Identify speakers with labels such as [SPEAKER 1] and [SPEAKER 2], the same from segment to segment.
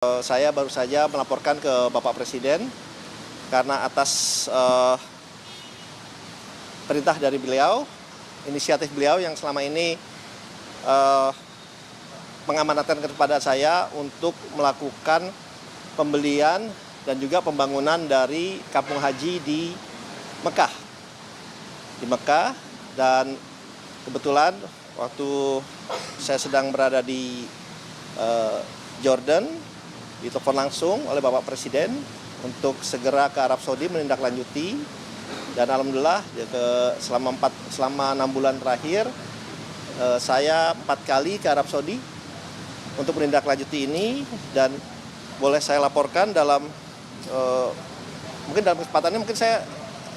[SPEAKER 1] Saya baru saja melaporkan ke Bapak Presiden karena atas perintah dari beliau, inisiatif beliau yang selama ini mengamanatkan kepada saya untuk melakukan pembelian dan juga pembangunan dari kampung haji di Mekah. Dan kebetulan waktu saya sedang berada di Jordan, ditelepon langsung oleh Bapak Presiden untuk segera ke Arab Saudi menindaklanjuti, dan alhamdulillah selama 6 bulan terakhir saya 4 kali ke Arab Saudi untuk menindaklanjuti ini, dan boleh saya laporkan mungkin dalam kesempatannya mungkin saya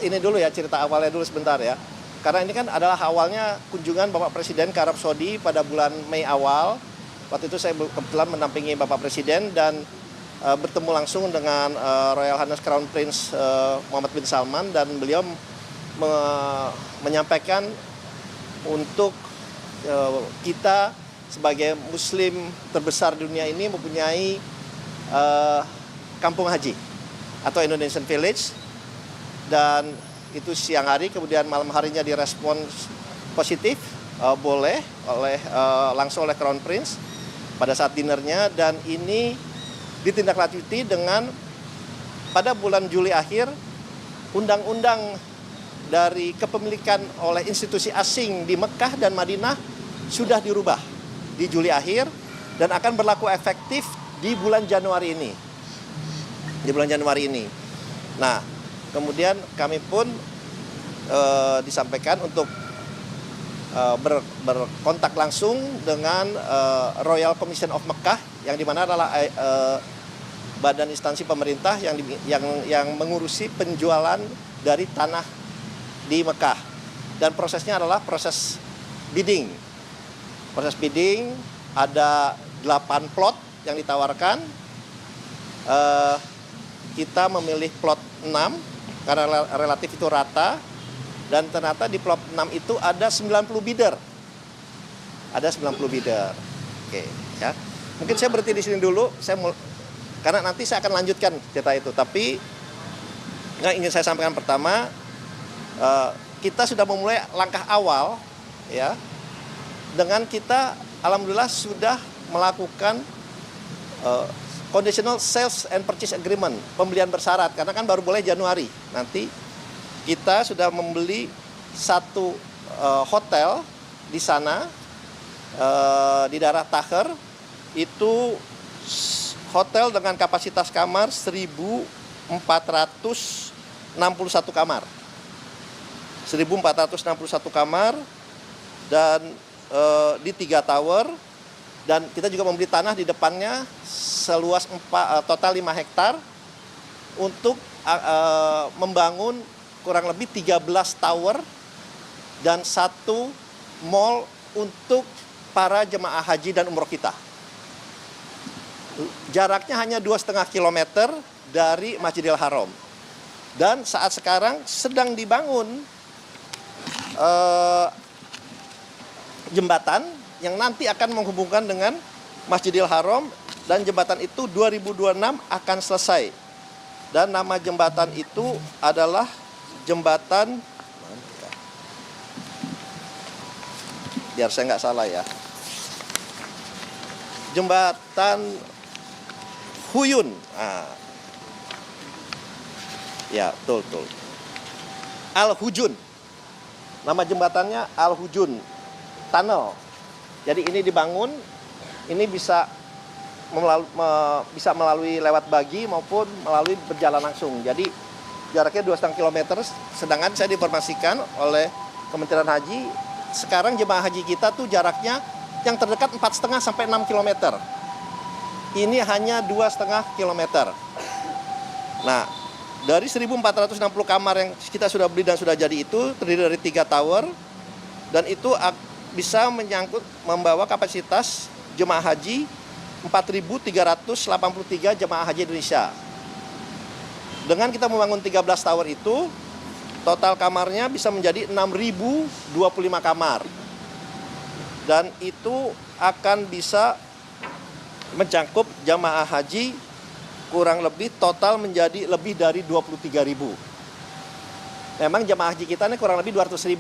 [SPEAKER 1] ini dulu ya, cerita awalnya dulu sebentar ya, karena ini kan adalah awalnya kunjungan Bapak Presiden ke Arab Saudi pada bulan Mei awal. Waktu itu saya kebetulan mendampingi Bapak Presiden dan bertemu langsung dengan Royal Highness Crown Prince Muhammad bin Salman, dan beliau menyampaikan untuk kita sebagai Muslim terbesar dunia ini mempunyai kampung haji atau Indonesian Village, dan itu siang hari, kemudian malam harinya direspon positif boleh langsung oleh Crown Prince pada saat dinernya, dan ini ditindaklanjuti dengan pada bulan Juli akhir undang-undang dari kepemilikan oleh institusi asing di Mekah dan Madinah sudah dirubah di Juli akhir dan akan berlaku efektif di bulan Januari ini. Nah, kemudian kami pun disampaikan untuk berkontak langsung dengan Royal Commission of Mekah, yang dimana adalah badan instansi pemerintah yang mengurusi penjualan dari tanah di Mekah, dan prosesnya adalah proses bidding. Ada 8 plot yang ditawarkan. Kita memilih plot 6 karena relatif itu rata. Dan ternyata di plot 6 itu ada 90 bidder. Oke, ya. Mungkin saya berhenti di sini dulu, karena nanti saya akan lanjutkan cerita itu. Tapi yang ingin saya sampaikan pertama, kita sudah memulai langkah awal, ya, dengan kita alhamdulillah sudah melakukan conditional sales and purchase agreement, pembelian bersyarat, karena kan baru boleh Januari nanti. Kita sudah membeli satu hotel di sana, di daerah Taher. Itu hotel dengan kapasitas kamar 1.461 kamar. 1.461 kamar, dan di 3 tower. Dan kita juga membeli tanah di depannya seluas total 5 hektar untuk membangun kurang lebih 13 tower dan 1 mall untuk para jemaah haji dan umroh kita. Jaraknya hanya 2,5 km dari Masjidil Haram. Dan saat sekarang sedang dibangun jembatan yang nanti akan menghubungkan dengan Masjidil Haram, dan jembatan itu 2026 akan selesai. Dan nama jembatan itu adalah jembatan, biar saya nggak salah ya, jembatan Huyun. Ya, betul. Al-Hujun. Nama jembatannya Al-Hujun Tunnel. Jadi ini dibangun, ini bisa melalui lewat bagi maupun melalui berjalan langsung. Jadi jaraknya 2,5 km, sedangkan saya diinformasikan oleh Kementerian Haji, sekarang jemaah haji kita tuh jaraknya yang terdekat 4,5 sampai 6 km. Ini hanya 2,5 km. Nah, dari 1.460 kamar yang kita sudah beli dan sudah jadi itu, terdiri dari 3 tower, dan itu bisa membawa kapasitas jemaah haji 4.383 jemaah haji Indonesia. Dengan kita membangun 13 tower itu, total kamarnya bisa menjadi 6.025 kamar. Dan itu akan bisa mencakup jamaah haji kurang lebih total menjadi lebih dari 23.000. Memang jamaah haji kita ini kurang lebih 200.000.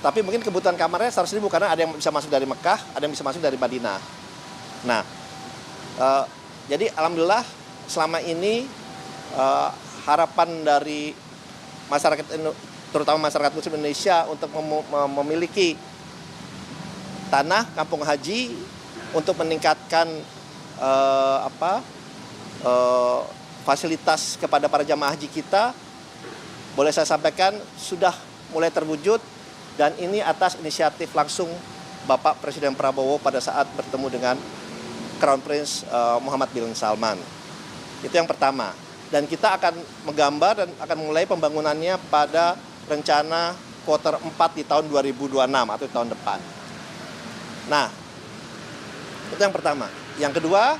[SPEAKER 1] Tapi mungkin kebutuhan kamarnya 100.000 karena ada yang bisa masuk dari Mekah, ada yang bisa masuk dari Madinah. Nah, jadi alhamdulillah selama ini harapan dari masyarakat, terutama masyarakat Muslim Indonesia untuk memiliki tanah kampung haji untuk meningkatkan fasilitas kepada para jamaah haji kita, boleh saya sampaikan sudah mulai terwujud, dan ini atas inisiatif langsung Bapak Presiden Prabowo pada saat bertemu dengan Crown Prince Muhammad bin Salman. Itu yang pertama. Dan kita akan menggambar dan akan mulai pembangunannya pada rencana kuartal 4 di tahun 2026 atau tahun depan. Nah, itu yang pertama. Yang kedua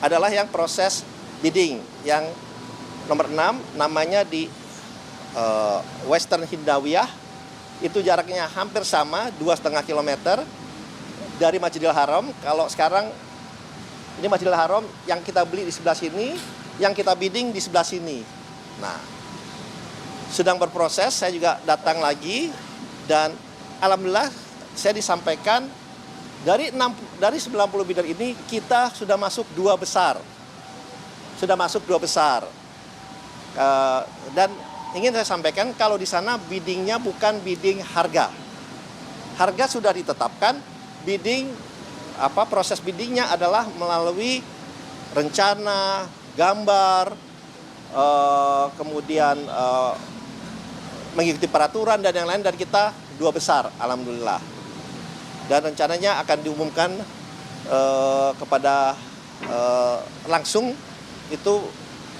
[SPEAKER 1] adalah yang proses bidding yang nomor 6, namanya di Western Hindawiyah. Itu jaraknya hampir sama, 2,5 km dari Masjidil Haram. Kalau sekarang ini Masjidil Haram, yang kita beli di sebelah sini, yang kita bidding di sebelah sini. Nah, sedang berproses, saya juga datang lagi, dan alhamdulillah saya disampaikan dari 90 bidder ini kita sudah masuk 2 besar. Sudah masuk 2 besar. Dan ingin saya sampaikan kalau di sana biddingnya bukan bidding harga. Harga sudah ditetapkan, bidding proses biddingnya adalah melalui rencana, gambar, kemudian mengikuti peraturan dan yang lain, dan kita 2 besar, alhamdulillah. Dan rencananya akan diumumkan kepada langsung, itu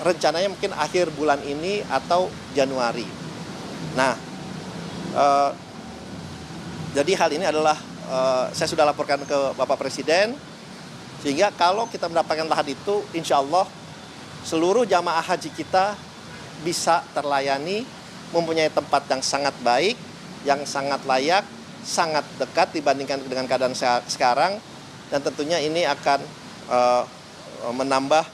[SPEAKER 1] rencananya mungkin akhir bulan ini atau Januari. Nah, jadi hal ini adalah saya sudah laporkan ke Bapak Presiden, sehingga kalau kita mendapatkan lahan itu, insya Allah seluruh jamaah haji kita bisa terlayani, mempunyai tempat yang sangat baik, yang sangat layak, sangat dekat dibandingkan dengan keadaan sekarang, dan tentunya ini akan menambah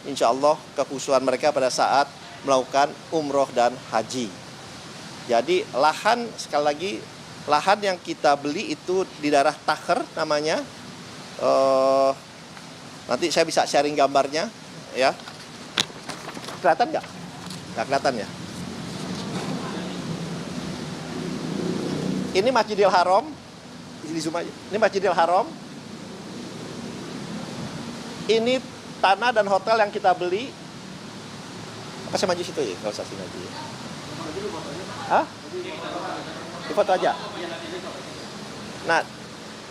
[SPEAKER 1] insya Allah kekhusyuan mereka pada saat melakukan umroh dan haji. Jadi lahan, sekali lagi, lahan yang kita beli itu di daerah Takher namanya. Nanti saya bisa sharing gambarnya, ya. Kelihatan nggak? Nggak kelihatan ya? Ini Masjidil Haram. Di zoom aja. Ini Masjidil Haram. Ini tanah dan hotel yang kita beli. Apa saya maju situ ya? Nggak usah sini aja ya. Hah? Di foto aja. Nah,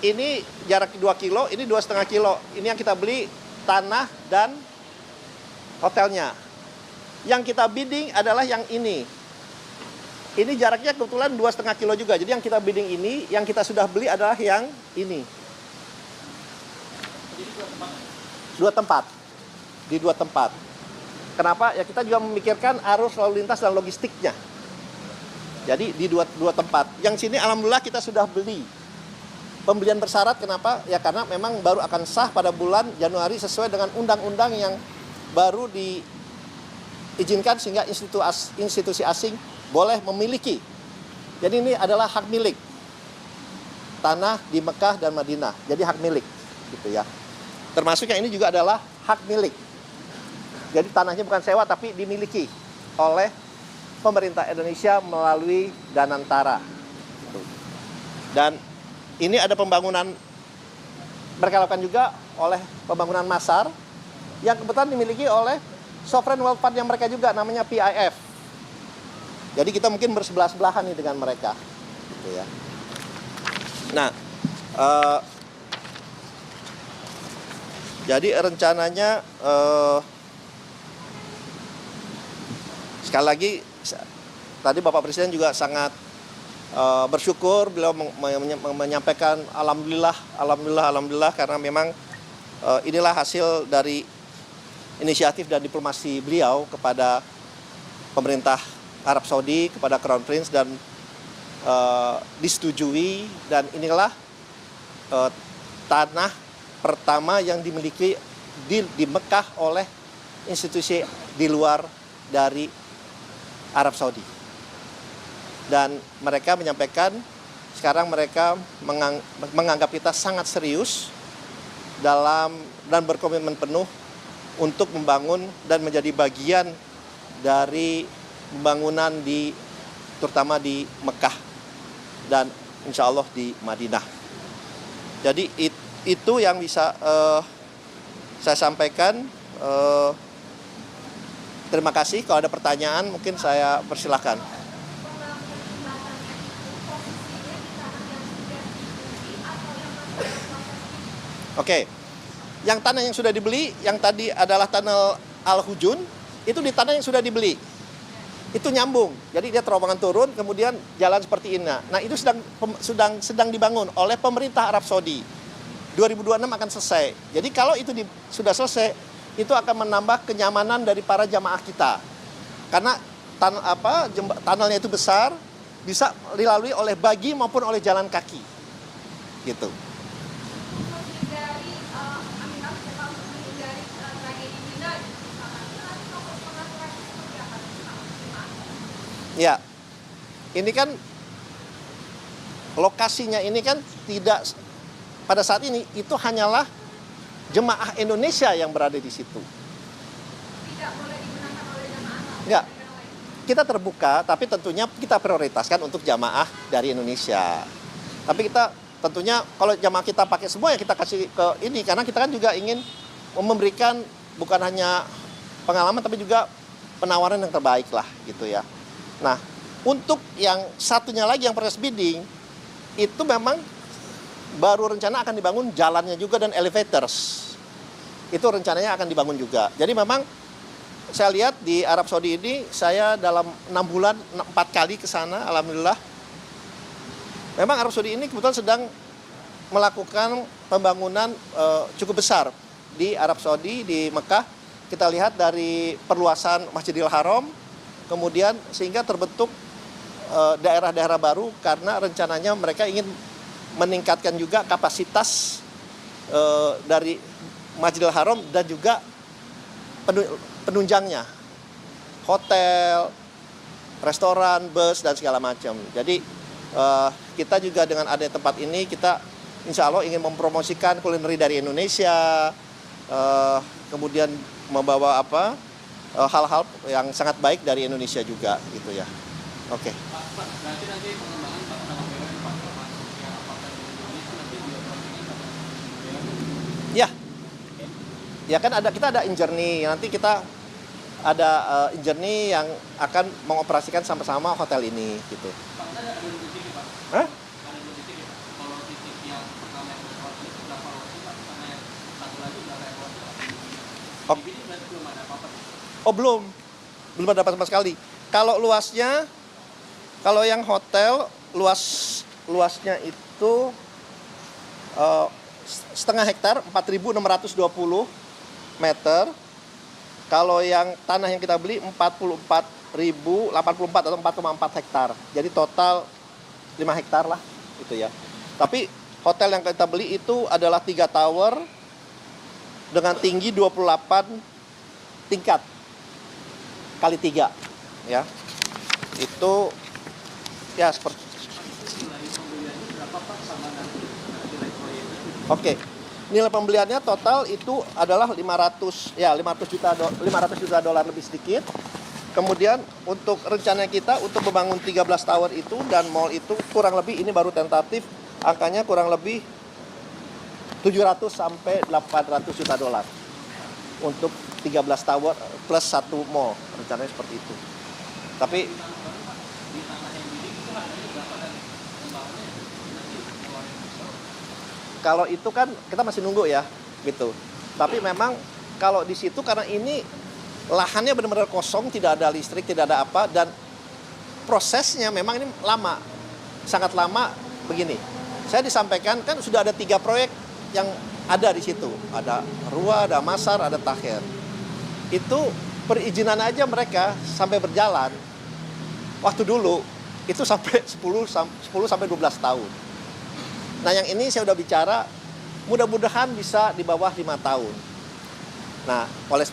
[SPEAKER 1] ini jarak 2 kilo, ini 2,5 kilo. Ini yang kita beli tanah dan hotelnya. Yang kita bidding adalah yang ini. Ini jaraknya kebetulan 2,5 kilo juga. Jadi yang kita bidding ini, yang kita sudah beli adalah yang ini. 2 tempat. Di 2 tempat. Kenapa? Ya kita juga memikirkan arus lalu lintas dan logistiknya. Jadi di dua tempat. Yang sini alhamdulillah kita sudah beli. Pembelian bersyarat, kenapa? Ya karena memang baru akan sah pada bulan Januari sesuai dengan undang-undang yang baru diizinkan, sehingga institusi asing boleh memiliki. Jadi ini adalah hak milik. Tanah di Mekah dan Madinah. Jadi hak milik, gitu ya. Termasuk yang ini juga adalah hak milik. Jadi tanahnya bukan sewa tapi dimiliki oleh pemerintah Indonesia melalui Danantara. Dan ini ada pembangunan, mereka lakukan juga oleh pembangunan Masar yang kebetulan dimiliki oleh Sovereign Wealth Fund yang mereka juga, namanya PIF. Jadi kita mungkin bersebelah-sebelahan nih dengan mereka, gitu ya. Nah, jadi rencananya sekali lagi tadi Bapak Presiden juga sangat bersyukur, beliau menyampaikan alhamdulillah karena memang inilah hasil dari inisiatif dan diplomasi beliau kepada pemerintah Arab Saudi, kepada Crown Prince, dan disetujui, dan inilah tanah pertama yang dimiliki di Mekah oleh institusi di luar dari Arab Saudi. Dan mereka menyampaikan sekarang mereka menganggap kita sangat serius dan berkomitmen penuh untuk membangun dan menjadi bagian dari pembangunan terutama di Mekah dan insya Allah di Madinah. Jadi itu yang bisa saya sampaikan. Terima kasih. Kalau ada pertanyaan mungkin saya persilahkan. Oke, yang tanah yang sudah dibeli, yang tadi adalah tanah Al-Hujun, itu di tanah yang sudah dibeli. Itu nyambung, jadi dia terowongan turun, kemudian jalan seperti ini. Nah itu sedang dibangun oleh pemerintah Arab Saudi. 2026 akan selesai. Jadi kalau itu sudah selesai, itu akan menambah kenyamanan dari para jamaah kita. Karena tunnelnya itu besar, bisa dilalui oleh bagi maupun oleh jalan kaki. Gitu. Ya, ini kan lokasinya ini kan tidak pada saat ini itu hanyalah jemaah Indonesia yang berada di situ. Tidak boleh digunakan oleh jemaah. Enggak. Kita terbuka, tapi tentunya kita prioritaskan untuk jamaah dari Indonesia. Tapi kita tentunya kalau jamaah kita pakai semua ya kita kasih ke ini karena kita kan juga ingin memberikan bukan hanya pengalaman tapi juga penawaran yang terbaik lah gitu ya. Nah, untuk yang satunya lagi yang proses bidding, itu memang baru rencana akan dibangun jalannya juga dan elevators. Itu rencananya akan dibangun juga. Jadi memang saya lihat di Arab Saudi ini, saya dalam 6 bulan, 4 kali ke sana, alhamdulillah. Memang Arab Saudi ini kebetulan sedang melakukan pembangunan cukup besar di Arab Saudi, di Mekah. Kita lihat dari perluasan Masjidil Haram, kemudian sehingga terbentuk daerah-daerah baru karena rencananya mereka ingin meningkatkan juga kapasitas dari Masjidil Haram dan juga penunjangnya, hotel, restoran, bus dan segala macam. Jadi kita juga dengan adanya tempat ini kita insya Allah ingin mempromosikan kulineri dari Indonesia, kemudian membawa hal-hal yang sangat baik dari Indonesia juga gitu ya. Oke.
[SPEAKER 2] Pak, berarti nanti pengembangan Pak nama BUMN Pak masuknya apakah di Indonesia nanti bioprosesnya Pak?
[SPEAKER 1] Ya. Ya kan kita ada Injourney, nanti kita ada Injourney yang akan mengoperasikan sama-sama hotel ini gitu.
[SPEAKER 2] Pak, ada dua titik Pak.
[SPEAKER 1] Hah?
[SPEAKER 2] Ada dua titik Pak. Kalau titik yang pertama yang berkualitas itu berapa lokasi Pak? Sama yang satu lagi berapa lokasi Pak? Di sini berarti belum ada apa-apa.
[SPEAKER 1] Oh belum ada apa sama sekali. Kalau luasnya, kalau yang hotel luasnya itu setengah hektar, 4.620 meter. Kalau yang tanah yang kita beli 44.084 atau 4,4 hektar. Jadi total 5 hektar lah gitu ya. Tapi hotel yang kita beli itu adalah 3 tower dengan tinggi 28 tingkat kali 3 ya. Itu ya seperti Oke. Nilai pembeliannya total itu adalah 500 juta dolar lebih sedikit. Kemudian untuk rencana kita untuk membangun 13 tower itu dan mall itu kurang lebih ini baru tentatif angkanya kurang lebih 700 sampai 800 juta dolar. Untuk 13 tower plus 1 mall, rencananya seperti itu. Tapi kalau itu kan kita masih nunggu ya, gitu. Tapi memang kalau di situ karena ini lahannya benar-benar kosong, tidak ada listrik, tidak ada apa, dan prosesnya memang ini lama, sangat lama begini. Saya disampaikan kan sudah ada 3 proyek yang ada di situ, ada Rua, ada Masar, ada Taher. Itu perizinan aja mereka sampai berjalan. Waktu dulu itu sampai 10 sampai 12 tahun. Nah yang ini saya udah bicara mudah-mudahan bisa di bawah 5 tahun. Nah, oleh